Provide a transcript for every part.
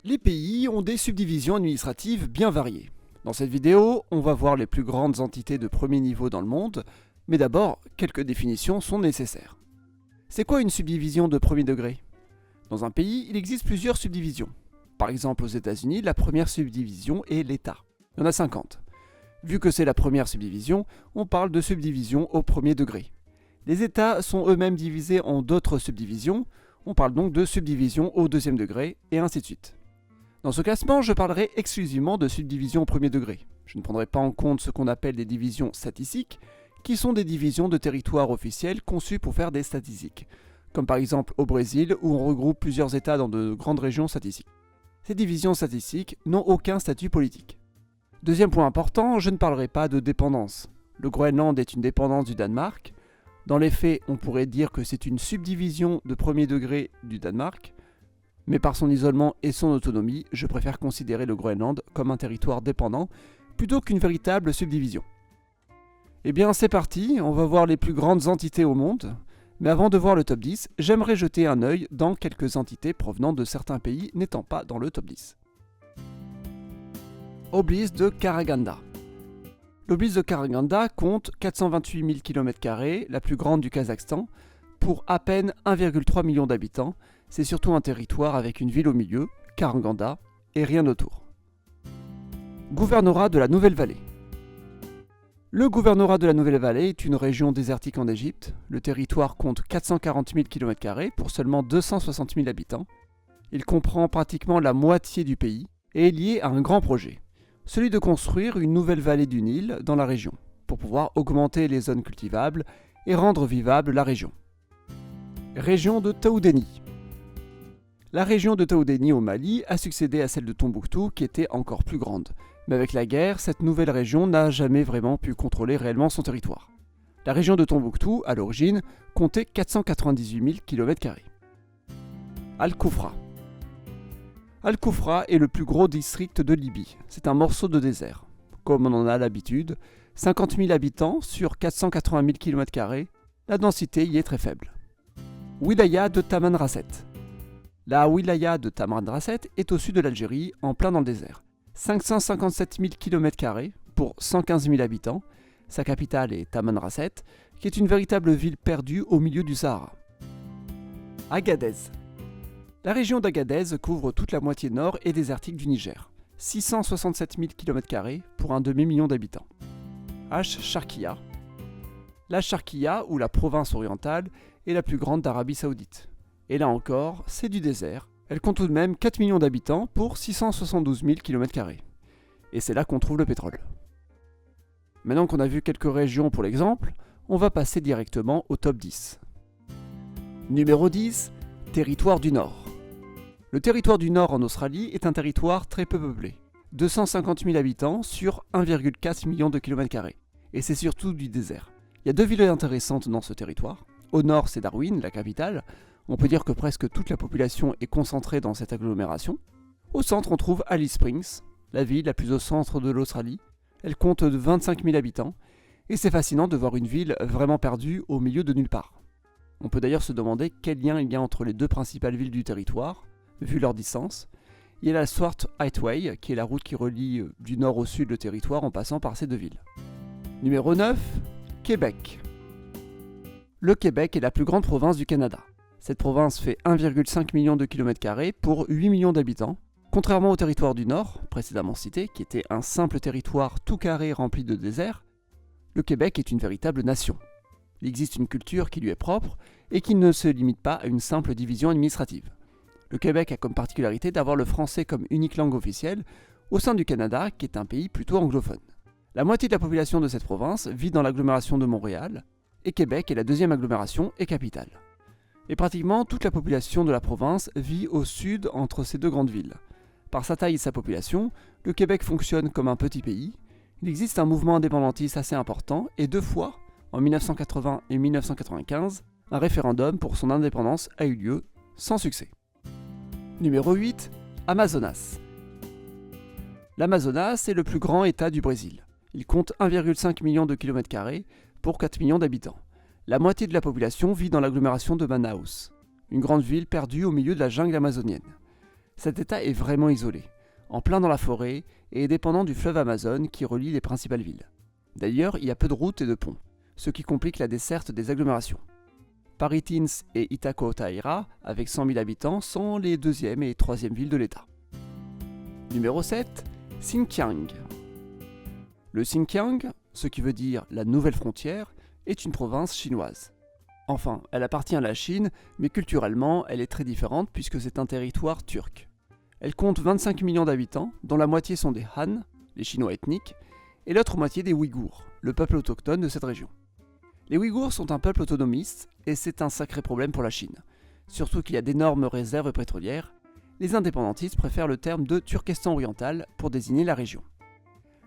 Les pays ont des subdivisions administratives bien variées. Dans cette vidéo, on va voir les plus grandes entités de premier niveau dans le monde, mais d'abord, quelques définitions sont nécessaires. C'est quoi une subdivision de premier degré? Dans un pays, il existe plusieurs subdivisions. Par exemple, aux États-Unis, la première subdivision est l'État. Il y en a 50. Vu que c'est la première subdivision, on parle de subdivision au premier degré. Les États sont eux-mêmes divisés en d'autres subdivisions, on parle donc de subdivision au deuxième degré, et ainsi de suite. Dans ce classement, je parlerai exclusivement de subdivisions au premier degré. Je ne prendrai pas en compte ce qu'on appelle des divisions statistiques, qui sont des divisions de territoires officiels conçues pour faire des statistiques, comme par exemple au Brésil où on regroupe plusieurs États dans de grandes régions statistiques. Ces divisions statistiques n'ont aucun statut politique. Deuxième point important, je ne parlerai pas de dépendance. Le Groenland est une dépendance du Danemark. Dans les faits, on pourrait dire que c'est une subdivision de premier degré du Danemark, mais par son isolement et son autonomie, je préfère considérer le Groenland comme un territoire dépendant plutôt qu'une véritable subdivision. Eh bien c'est parti, on va voir les plus grandes entités au monde, mais avant de voir le top 10, j'aimerais jeter un œil dans quelques entités provenant de certains pays n'étant pas dans le top 10. Oblys de Karaganda. L'oblys de Karaganda compte 428 000 km², la plus grande du Kazakhstan, pour à peine 1,3 million d'habitants. C'est surtout un territoire avec une ville au milieu, Karaganda, et rien autour. Gouvernorat de la Nouvelle-Vallée. Le gouvernorat de la Nouvelle-Vallée est une région désertique en Égypte. Le territoire compte 440 000 km² pour seulement 260 000 habitants. Il comprend pratiquement la moitié du pays et est lié à un grand projet, celui de construire une nouvelle vallée du Nil dans la région, pour pouvoir augmenter les zones cultivables et rendre vivable la région. Région de Taoudéni. La région de Taoudéni au Mali a succédé à celle de Tombouctou qui était encore plus grande. Mais avec la guerre, cette nouvelle région n'a jamais vraiment pu contrôler réellement son territoire. La région de Tombouctou, à l'origine, comptait 498 000 km². Al-Koufra. Al-Koufra est le plus gros district de Libye. C'est un morceau de désert. Comme on en a l'habitude, 50 000 habitants sur 480 000 km², la densité y est très faible. Wilaya de Tamanrasset. La wilaya de Tamanrasset est au sud de l'Algérie, en plein dans le désert. 557 000 km² pour 115 000 habitants. Sa capitale est Tamanrasset, qui est une véritable ville perdue au milieu du Sahara. Agadez. La région d'Agadez couvre toute la moitié nord et désertique du Niger. 667 000 km² pour un demi-million d'habitants. H-Sharqiya. La Sharqiya, ou la province orientale, est la plus grande d'Arabie Saoudite. Et là encore, c'est du désert. Elle compte tout de même 4 millions d'habitants pour 672 000 km². Et c'est là qu'on trouve le pétrole. Maintenant qu'on a vu quelques régions pour l'exemple, on va passer directement au top 10. Numéro 10, territoire du Nord. Le territoire du Nord en Australie est un territoire très peu peuplé. 250 000 habitants sur 1,4 million de km². Et c'est surtout du désert. Il y a deux villes intéressantes dans ce territoire. Au nord, c'est Darwin, la capitale. On peut dire que presque toute la population est concentrée dans cette agglomération. Au centre, on trouve Alice Springs, la ville la plus au centre de l'Australie. Elle compte 25 000 habitants, et c'est fascinant de voir une ville vraiment perdue au milieu de nulle part. On peut d'ailleurs se demander quel lien il y a entre les deux principales villes du territoire, vu leur distance. Il y a la Swart Highway, qui est la route qui relie du nord au sud le territoire en passant par ces deux villes. Numéro 9, Québec. Le Québec est la plus grande province du Canada. Cette province fait 1,5 million de km² pour 8 millions d'habitants. Contrairement au territoire du Nord, précédemment cité, qui était un simple territoire tout carré rempli de désert, le Québec est une véritable nation. Il existe une culture qui lui est propre et qui ne se limite pas à une simple division administrative. Le Québec a comme particularité d'avoir le français comme unique langue officielle au sein du Canada, qui est un pays plutôt anglophone. La moitié de la population de cette province vit dans l'agglomération de Montréal, et Québec est la deuxième agglomération et capitale. Et pratiquement toute la population de la province vit au sud entre ces deux grandes villes. Par sa taille et sa population, le Québec fonctionne comme un petit pays. Il existe un mouvement indépendantiste assez important et 2 fois, en 1980 et 1995, un référendum pour son indépendance a eu lieu sans succès. Numéro 8, Amazonas. L'Amazonas est le plus grand état du Brésil. Il compte 1,5 million de km² pour 4 millions d'habitants. La moitié de la population vit dans l'agglomération de Manaus, une grande ville perdue au milieu de la jungle amazonienne. Cet État est vraiment isolé, en plein dans la forêt et est dépendant du fleuve Amazone qui relie les principales villes. D'ailleurs, il y a peu de routes et de ponts, ce qui complique la desserte des agglomérations. Paritins et Itacoataira, avec 100 000 habitants, sont les deuxième et troisième villes de l'État. Numéro 7, Xinjiang. Le Xinjiang, ce qui veut dire la nouvelle frontière, est une province chinoise. Enfin, elle appartient à la Chine, mais culturellement, elle est très différente puisque c'est un territoire turc. Elle compte 25 millions d'habitants, dont la moitié sont des Han, les Chinois ethniques, et l'autre moitié des Ouïghours, le peuple autochtone de cette région. Les Ouïghours sont un peuple autonomiste, et c'est un sacré problème pour la Chine. Surtout qu'il y a d'énormes réserves pétrolières, les indépendantistes préfèrent le terme de Turkestan oriental pour désigner la région.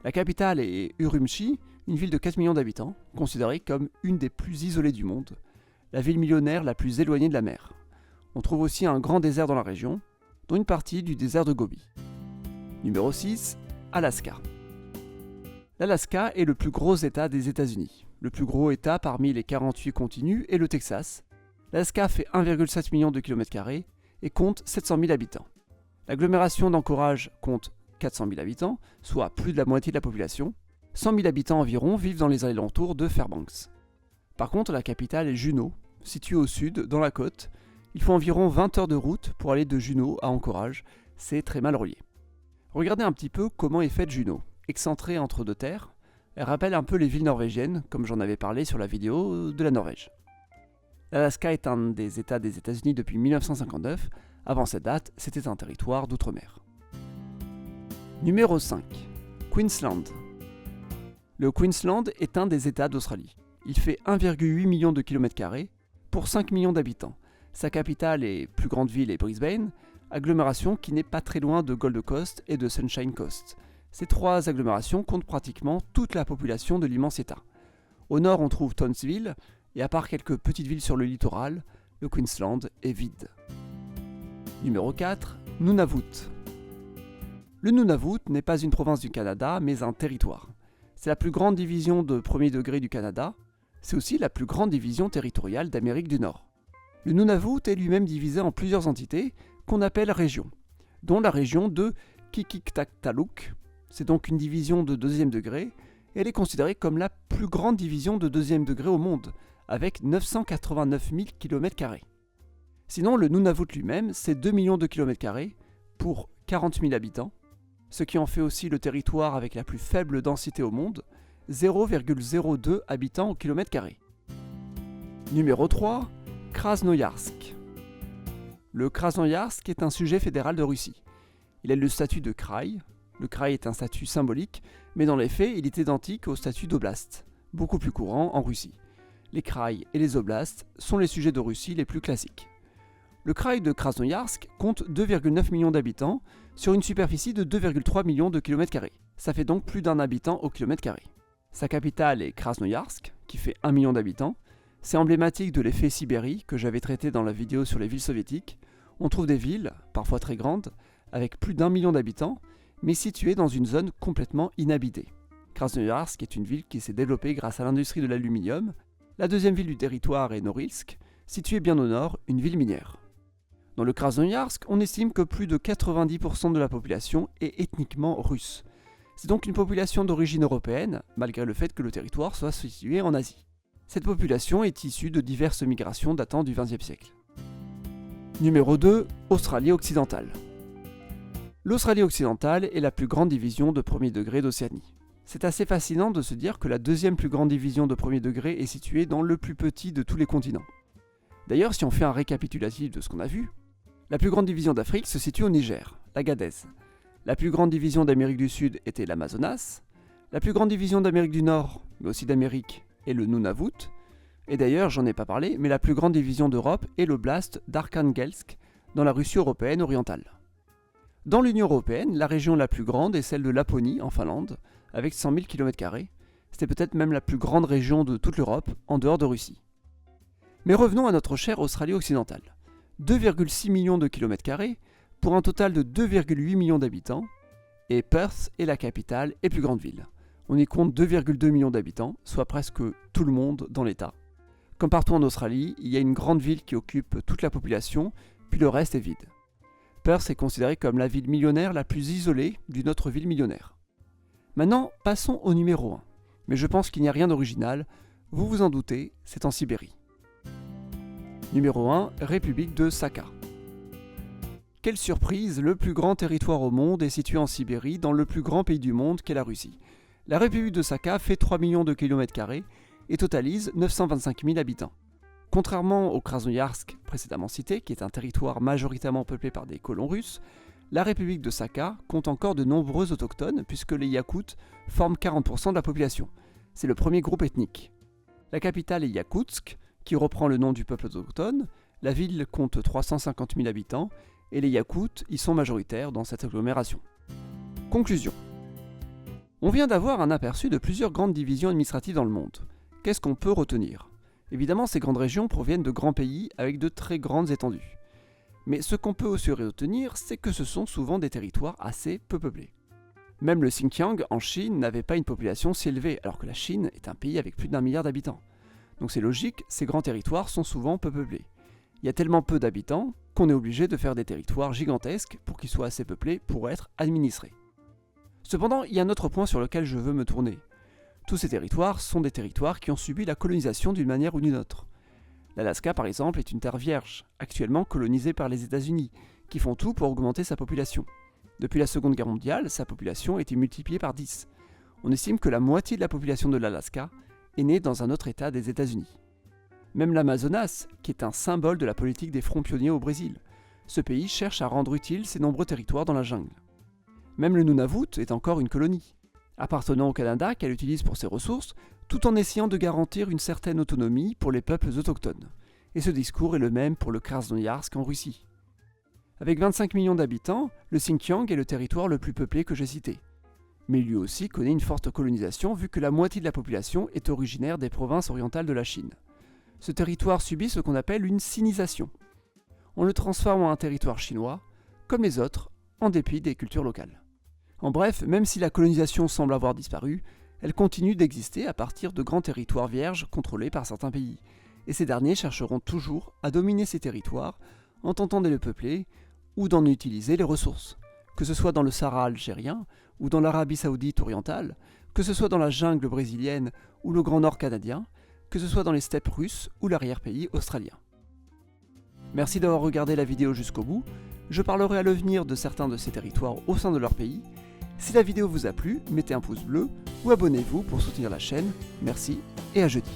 La capitale est Urumqi, une ville de 4 millions d'habitants, considérée comme une des plus isolées du monde, la ville millionnaire la plus éloignée de la mer. On trouve aussi un grand désert dans la région, dont une partie du désert de Gobi. Numéro 6, Alaska. L'Alaska est le plus gros État des États-Unis. Le plus gros État parmi les 48 continus est le Texas. L'Alaska fait 1,7 million de km² et compte 700 000 habitants. L'agglomération d'Anchorage compte 400 000 habitants, soit plus de la moitié de la population. 100 000 habitants environ vivent dans les alentours de Fairbanks. Par contre, la capitale est Juneau, située au sud, dans la côte. Il faut environ 20 heures de route pour aller de Juneau à Anchorage. C'est très mal relié. Regardez un petit peu comment est faite Juneau. Excentrée entre deux terres, elle rappelle un peu les villes norvégiennes, comme j'en avais parlé sur la vidéo de la Norvège. L'Alaska est un des États des États-Unis depuis 1959. Avant cette date, c'était un territoire d'outre-mer. Numéro 5. Queensland. Le Queensland est un des États d'Australie. Il fait 1,8 million de km² pour 5 millions d'habitants. Sa capitale et plus grande ville est Brisbane, agglomération qui n'est pas très loin de Gold Coast et de Sunshine Coast. Ces trois agglomérations comptent pratiquement toute la population de l'immense État. Au nord, on trouve Townsville, et à part quelques petites villes sur le littoral, le Queensland est vide. Numéro 4, Nunavut. Le Nunavut n'est pas une province du Canada, mais un territoire. C'est la plus grande division de premier degré du Canada. C'est aussi la plus grande division territoriale d'Amérique du Nord. Le Nunavut est lui-même divisé en plusieurs entités qu'on appelle régions, dont la région de Qikiqtaaluk. C'est donc une division de deuxième degré, et elle est considérée comme la plus grande division de deuxième degré au monde, avec 989 000 km². Sinon, le Nunavut lui-même, c'est 2 millions de km² pour 40 000 habitants, ce qui en fait aussi le territoire avec la plus faible densité au monde, 0,02 habitants au km². Numéro 3, Krasnoïarsk. Le Krasnoïarsk est un sujet fédéral de Russie. Il a le statut de kraï. Le kraï est un statut symbolique, mais dans les faits, il est identique au statut d'oblast, beaucoup plus courant en Russie. Les kraïs et les oblasts sont les sujets de Russie les plus classiques. Le kraï de Krasnoïarsk compte 2,9 millions d'habitants sur une superficie de 2,3 millions de km². Ça fait donc plus d'un habitant au km². Sa capitale est Krasnoïarsk, qui fait 1 million d'habitants. C'est emblématique de l'effet Sibérie que j'avais traité dans la vidéo sur les villes soviétiques. On trouve des villes, parfois très grandes, avec plus d'1 million d'habitants, mais située dans une zone complètement inhabitée. Krasnoïarsk est une ville qui s'est développée grâce à l'industrie de l'aluminium. La deuxième ville du territoire est Norilsk, située bien au nord, une ville minière. Dans le Krasnoïarsk, on estime que plus de 90% de la population est ethniquement russe. C'est donc une population d'origine européenne, malgré le fait que le territoire soit situé en Asie. Cette population est issue de diverses migrations datant du XXe siècle. Numéro 2, Australie occidentale. L'Australie occidentale est la plus grande division de premier degré d'Océanie. C'est assez fascinant de se dire que la deuxième plus grande division de premier degré est située dans le plus petit de tous les continents. D'ailleurs, si on fait un récapitulatif de ce qu'on a vu, la plus grande division d'Afrique se situe au Niger, l'Agadez. La plus grande division d'Amérique du Sud était l'Amazonas. La plus grande division d'Amérique du Nord, mais aussi d'Amérique, est le Nunavut. Et d'ailleurs, j'en ai pas parlé, mais la plus grande division d'Europe est l'oblast d'Arkhangelsk, dans la Russie européenne orientale. Dans l'Union européenne, la région la plus grande est celle de Laponie, en Finlande, avec 100 000 km². C'était peut-être même la plus grande région de toute l'Europe, en dehors de Russie. Mais revenons à notre chère Australie occidentale. 2,6 millions de km² pour un total de 2,8 millions d'habitants, et Perth est la capitale et plus grande ville. On y compte 2,2 millions d'habitants, soit presque tout le monde dans l'État. Comme partout en Australie, il y a une grande ville qui occupe toute la population, puis le reste est vide. Perth est considérée comme la ville millionnaire la plus isolée d'une autre ville millionnaire. Maintenant, passons au numéro 1. Mais je pense qu'il n'y a rien d'original, vous vous en doutez, c'est en Sibérie. Numéro 1, République de Sakha. Quelle surprise, le plus grand territoire au monde est situé en Sibérie, dans le plus grand pays du monde qu'est la Russie. La République de Sakha fait 3 millions de km² et totalise 925 000 habitants. Contrairement au Krasnoïarsk précédemment cité, qui est un territoire majoritairement peuplé par des colons russes, la République de Sakha compte encore de nombreux autochtones puisque les Yakoutes forment 40% de la population. C'est le premier groupe ethnique. La capitale est Yakoutsk, qui reprend le nom du peuple autochtone. La ville compte 350 000 habitants et les Yakoutes y sont majoritaires dans cette agglomération. Conclusion. On vient d'avoir un aperçu de plusieurs grandes divisions administratives dans le monde. Qu'est-ce qu'on peut retenir ? Évidemment, ces grandes régions proviennent de grands pays avec de très grandes étendues. Mais ce qu'on peut aussi retenir, c'est que ce sont souvent des territoires assez peu peuplés. Même le Xinjiang en Chine n'avait pas une population si élevée, alors que la Chine est un pays avec plus d'1 milliard d'habitants. Donc c'est logique, ces grands territoires sont souvent peu peuplés. Il y a tellement peu d'habitants qu'on est obligé de faire des territoires gigantesques pour qu'ils soient assez peuplés pour être administrés. Cependant, il y a un autre point sur lequel je veux me tourner. Tous ces territoires sont des territoires qui ont subi la colonisation d'une manière ou d'une autre. L'Alaska, par exemple, est une terre vierge, actuellement colonisée par les États-Unis, qui font tout pour augmenter sa population. Depuis la Seconde Guerre mondiale, sa population a été multipliée par 10. On estime que la moitié de la population de l'Alaska est née dans un autre État des États-Unis. Même l'Amazonas, qui est un symbole de la politique des fronts pionniers au Brésil, ce pays cherche à rendre utiles ses nombreux territoires dans la jungle. Même le Nunavut est encore une colonie, appartenant au Canada qu'elle utilise pour ses ressources, tout en essayant de garantir une certaine autonomie pour les peuples autochtones. Et ce discours est le même pour le Krasnoïarsk en Russie. Avec 25 millions d'habitants, le Xinjiang est le territoire le plus peuplé que j'ai cité. Mais lui aussi connaît une forte colonisation vu que la moitié de la population est originaire des provinces orientales de la Chine. Ce territoire subit ce qu'on appelle une sinisation. On le transforme en un territoire chinois, comme les autres, en dépit des cultures locales. En bref, même si la colonisation semble avoir disparu, elle continue d'exister à partir de grands territoires vierges contrôlés par certains pays. Et ces derniers chercheront toujours à dominer ces territoires en tentant de les peupler ou d'en utiliser les ressources. Que ce soit dans le Sahara algérien ou dans l'Arabie saoudite orientale, que ce soit dans la jungle brésilienne ou le Grand Nord canadien, que ce soit dans les steppes russes ou l'arrière-pays australien. Merci d'avoir regardé la vidéo jusqu'au bout. Je parlerai à l'avenir de certains de ces territoires au sein de leur pays. Si la vidéo vous a plu, mettez un pouce bleu ou abonnez-vous pour soutenir la chaîne. Merci et à jeudi.